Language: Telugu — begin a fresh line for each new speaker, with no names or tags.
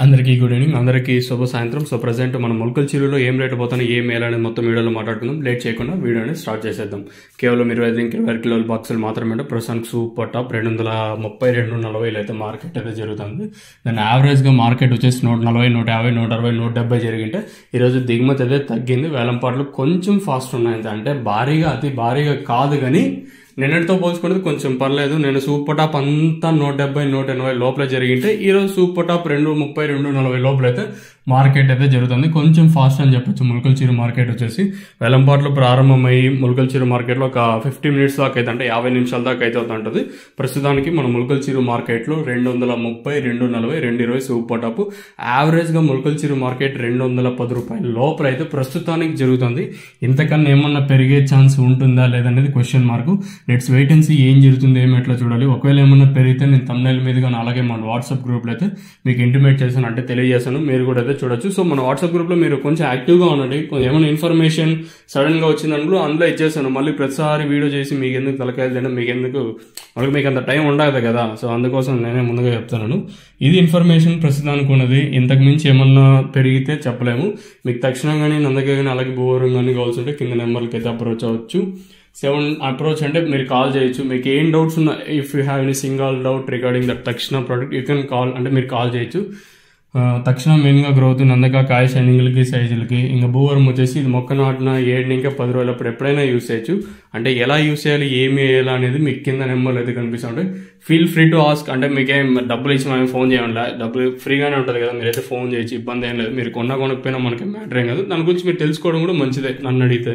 అందరికీ గుడ్ ఈవినింగ్, అందరికీ శుభ సాయంత్రం. సో ప్రజెంట్ మనం మొలకల చిరులో ఏం రేటు పోతానో ఏం వేయాలని మొత్తం వీడియోలో మాట్లాడుకుందాం. లేట్ చేయకుండా వీడియోని స్టార్ట్ చేసేద్దాం. కేవలం 25 కిలోల బాక్సులు మాత్రమే. ప్రస్తుతానికి సూపర్ టాప్ 230, 240 అయితే మార్కెట్ అయితే జరుగుతుంది. దాని యావరేజ్గా మార్కెట్ వచ్చేసి 140, 150, 160, 170 జరిగింటే ఈరోజు దిగుమతి అయితే తగ్గింది. వేలంపాట్లు కొంచెం ఫాస్ట్ ఉన్నాయి, అంటే భారీగా అతి భారీగా కాదు, కానీ నిన్నటితో పోల్చుకునేది కొంచెం పర్లేదు. నేను సూపర్ టాప్ అంతా 170, 180 లోపల జరిగింటే ఈరోజు సూపర్ టాప్ 230, 240 లోపల అయితే మార్కెట్ అయితే జరుగుతుంది. కొంచెం ఫాస్ట్ అని చెప్పొచ్చు. ములకల చీర మార్కెట్ వచ్చేసి వేలంపాట్లు ప్రారంభమై ములకల చీర మార్కెట్లో ఒక 50 మినిట్స్ దాకా అయితే, అంటే 50 నిమిషాల దాకా అయితే అవుతుంటుంది. ప్రస్తుతానికి మన ములకల చీర మార్కెట్లో 230, 240, 220 సూపర్ టాప్. యావరేజ్గా ములకల చీర మార్కెట్ 210 రూపాయల లోపల అయితే ప్రస్తుతానికి జరుగుతుంది. ఇంతకన్నా ఏమన్నా పెరిగే ఛాన్స్ ఉంటుందా లేదనేది question mark. Let's wait and see ఏం జరుగుతుంది, ఏమి ఎట్లా చూడాలి. ఒకవేళ ఏమన్నా పెరిగితే నేను థంబ్నెయిల్ మీద కానీ అలాగే మన వాట్సాప్ గ్రూప్లో అయితే మీకు ఇంటిమేట్ చేశాను, అంటే తెలియజేశాను. మీరు కూడా అయితే చూడొచ్చు. సో మన వాట్సాప్ గ్రూప్లో మీరు కొంచెం యాక్టివ్గా ఉండండి. ఏమైనా ఇన్ఫర్మేషన్ సడన్గా వచ్చిందనుకో అందులో ఇచ్చేసాను. మళ్ళీ ప్రతిసారి వీడియో చేసి మీకు ఎందుకు తలకాయలు తినడం, మీకు అంత టైం ఉండదు కదా. సో అందుకోసం నేనే ముందుగా చెప్తున్నాను. ఇది ఇన్ఫర్మేషన్ ప్రస్తుతానికి ఉన్నది. ఇంతకు మించి ఏమన్నా పెరిగితే చెప్పలేము. మీకు తక్షణం కానీ నందకే కానీ అలాగే భూవరం కానీ కావాల్సి ఉంటే కింద నెంబర్కి అయితే అప్రోచ్ అవ్వచ్చు. 7 అప్రోచ్ అంటే మీరు కాల్ చేయొచ్చు. మీకు ఏం డౌట్స్ ఉన్నా, if you have any single doubt regarding that తక్షణ ప్రోడక్ట్ యూ కెన్ కాల్, అంటే మీరు కాల్ చేయొచ్చు. తక్షణ మెయిన్గా గ్రోత్ నందక కాయ షైనింగ్లకి సైజులకి. ఇంకా భూవరం వచ్చేసి ఇది మొక్క నాటిన 7 ఇంకా 10 రోజులు అప్పుడు ఎప్పుడైనా యూస్ చేయొచ్చు. అంటే ఎలా యూస్ చేయాలి, ఏమి వేయాలి అనేది మీకు కింద నెంబర్లు అయితే కనిపిస్తుంటాయి. Feel free to ask. అంటే మీకేం డబ్బులు ఇచ్చి మేము ఫోన్ చేయాలి, డబ్బులు ఫ్రీగానే ఉంటుంది కదా, మీరైతే ఫోన్ చేయొచ్చు, ఇబ్బంది ఏం లేదు. మీరు కొనకపోయినా మనకి మ్యాటర్ ఏం కాదు. దాని గురించి మీరు తెలుసుకోవడం కూడా మంచిదే నన్ను అడిగితే.